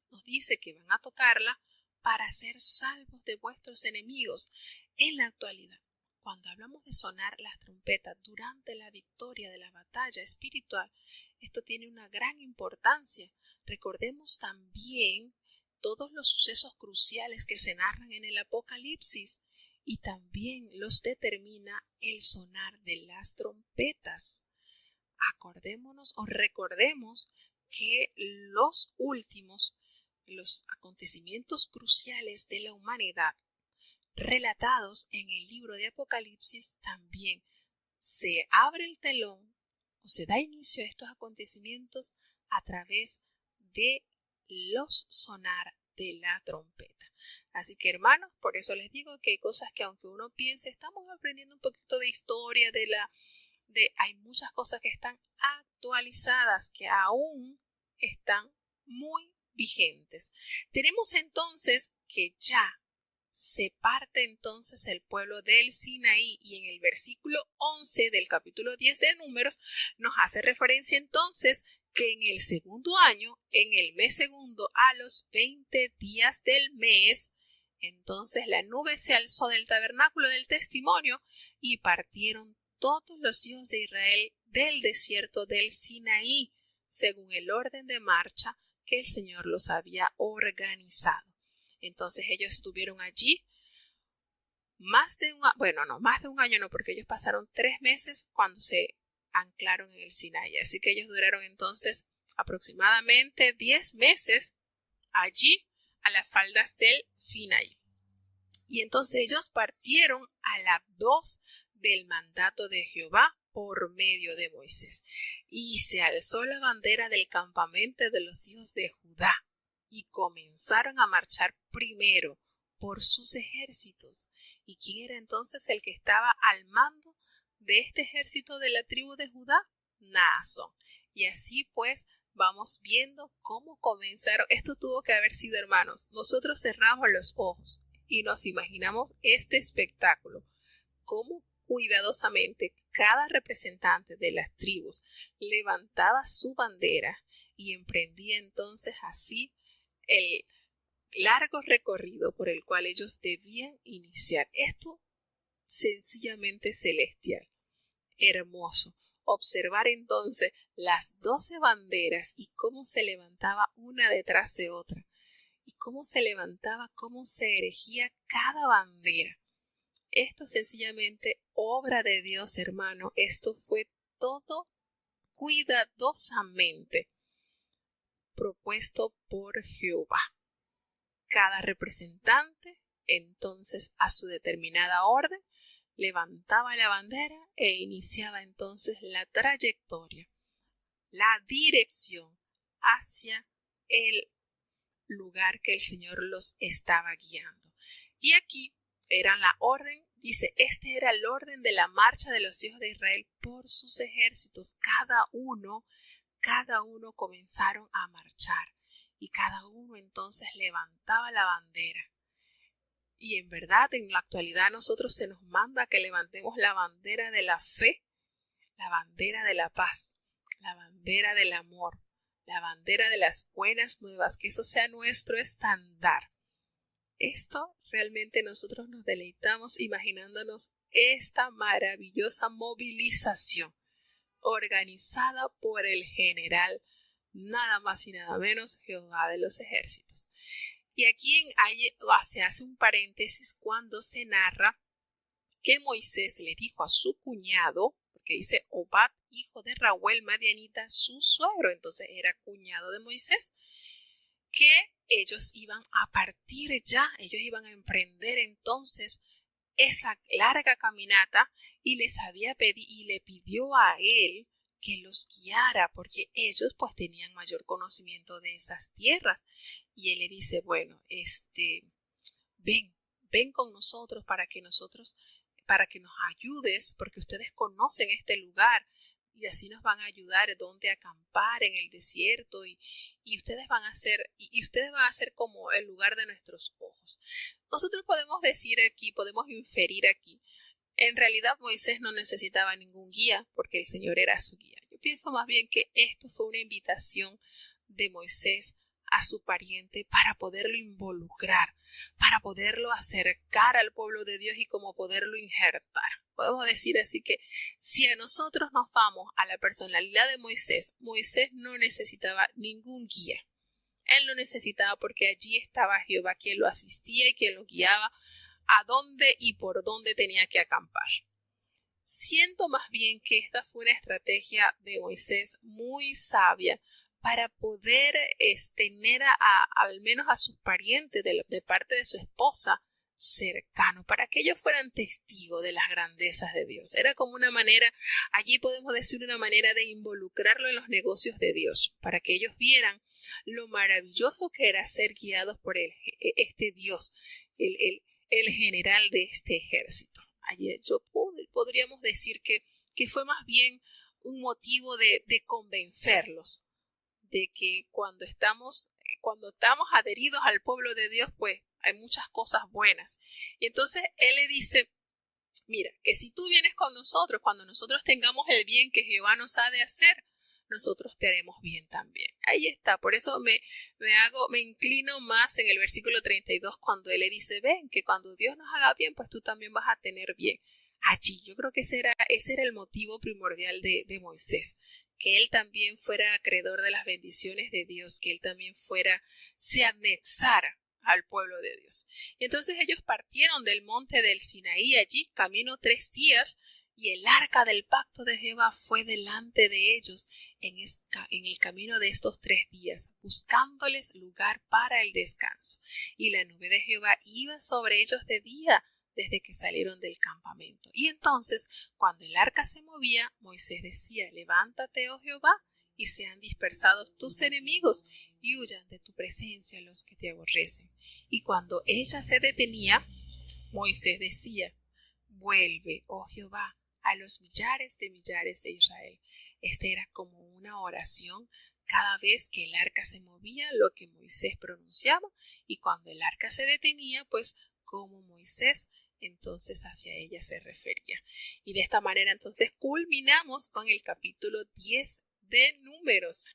Speaker 1: nos dice que van a tocarla para ser salvos de vuestros enemigos. En la actualidad, cuando hablamos de sonar las trompetas durante la victoria de la batalla espiritual, esto tiene una gran importancia. Recordemos también todos los sucesos cruciales que se narran en el Apocalipsis y también los determina el sonar de las trompetas. Acordémonos o recordemos que los acontecimientos cruciales de la humanidad relatados en el libro de Apocalipsis también se abre el telón o se da inicio a estos acontecimientos a través de los sonar de la trompeta. Así que hermanos, por eso les digo que hay cosas que aunque uno piense, estamos aprendiendo un poquito de historia hay muchas cosas que están actualizadas, que aún están muy vigentes. Tenemos entonces que ya se parte entonces el pueblo del Sinaí, y en el versículo 11 del capítulo 10 de Números nos hace referencia entonces que en el segundo año, en el mes segundo, a los 20 días del mes, entonces la nube se alzó del tabernáculo del testimonio y partieron todos los hijos de Israel del desierto del Sinaí, según el orden de marcha que el Señor los había organizado. Entonces ellos estuvieron allí más de un año no, porque ellos pasaron 3 meses cuando se anclaron en el Sinaí. Así que ellos duraron entonces aproximadamente 10 meses allí a las faldas del Sinaí. Y entonces ellos partieron a la 2 del mandato de Jehová por medio de Moisés. Y se alzó la bandera del campamento de los hijos de Judá y comenzaron a marchar primero por sus ejércitos. ¿Y quién era entonces el que estaba al mando de este ejército de la tribu de Judá? Naasón. Y así pues vamos viendo cómo comenzaron. Esto tuvo que haber sido, hermanos, nosotros cerramos los ojos y nos imaginamos este espectáculo, cómo cuidadosamente cada representante de las tribus levantaba su bandera y emprendía entonces así el largo recorrido por el cual ellos debían iniciar. Esto sencillamente celestial, hermoso. Observar entonces las 12 banderas y cómo se levantaba una detrás de otra, y cómo se levantaba, cómo se erigía cada bandera. Esto sencillamente obra de Dios, hermano. Esto fue todo cuidadosamente propuesto por Jehová. Cada representante, entonces, a su determinada orden, levantaba la bandera e iniciaba entonces la trayectoria, la dirección hacia el lugar que el Señor los estaba guiando. Y aquí era la orden, dice, este era el orden de la marcha de los hijos de Israel por sus ejércitos. Cada uno comenzaron a marchar y cada uno entonces levantaba la bandera. Y en verdad, en la actualidad, a nosotros se nos manda que levantemos la bandera de la fe, la bandera de la paz, la bandera del amor, la bandera de las buenas nuevas, que eso sea nuestro estándar. Esto realmente nosotros nos deleitamos imaginándonos esta maravillosa movilización organizada por el general, nada más y nada menos, Jehová de los ejércitos. Y aquí se hace un paréntesis cuando se narra que Moisés le dijo a su cuñado, porque dice Obad, hijo de Reuel madianita, su suegro, entonces era cuñado de Moisés, que ellos iban a partir ya, ellos iban a emprender entonces esa larga caminata, y le pidió a él que los guiara, porque ellos pues tenían mayor conocimiento de esas tierras. Y él le dice, bueno, ven con nosotros para que nos ayudes, porque ustedes conocen este lugar y así nos van a ayudar dónde acampar en el desierto, y ustedes van a ser como el lugar de nuestros ojos. Nosotros podemos inferir aquí, en realidad Moisés no necesitaba ningún guía porque el Señor era su guía. Yo pienso más bien que esto fue una invitación de Moisés a su pariente para poderlo involucrar, para poderlo acercar al pueblo de Dios y como poderlo injertar. Podemos decir así que si a nosotros nos vamos a la personalidad de Moisés, Moisés no necesitaba ningún guía. Él no necesitaba, porque allí estaba Jehová quien lo asistía y quien lo guiaba a dónde y por dónde tenía que acampar. Siento más bien que esta fue una estrategia de Moisés muy sabia para poder tener al menos a sus parientes de parte de su esposa cercano, para que ellos fueran testigos de las grandezas de Dios. Era como una manera, allí podemos decir una manera de involucrarlo en los negocios de Dios, para que ellos vieran lo maravilloso que era ser guiados por este Dios, el general de este ejército. Allí podríamos decir que fue más bien un motivo de convencerlos de que cuando estamos adheridos al pueblo de Dios, pues hay muchas cosas buenas. Y entonces él le dice, mira, que si tú vienes con nosotros, cuando nosotros tengamos el bien que Jehová nos ha de hacer, nosotros te haremos bien también. Ahí está, por eso me inclino más en el versículo 32 cuando él le dice, ven, que cuando Dios nos haga bien, pues tú también vas a tener bien. Allí yo creo que ese era el motivo primordial de Moisés, que él también fuera acreedor de las bendiciones de Dios, que él también se anexara al pueblo de Dios. Y entonces ellos partieron del monte del Sinaí, allí camino 3 días, y el arca del pacto de Jehová fue delante de ellos en el camino de estos 3 días, buscándoles lugar para el descanso. Y la nube de Jehová iba sobre ellos de día, desde que salieron del campamento. Y entonces, cuando el arca se movía, Moisés decía, levántate, oh Jehová, y sean dispersados tus enemigos, y huyan de tu presencia los que te aborrecen. Y cuando ella se detenía, Moisés decía, vuelve, oh Jehová, a los millares de Israel. Esta era como una oración cada vez que el arca se movía, lo que Moisés pronunciaba, y cuando el arca se detenía, pues como Moisés entonces hacia ella se refería. Y de esta manera entonces culminamos con el capítulo 10 de Números.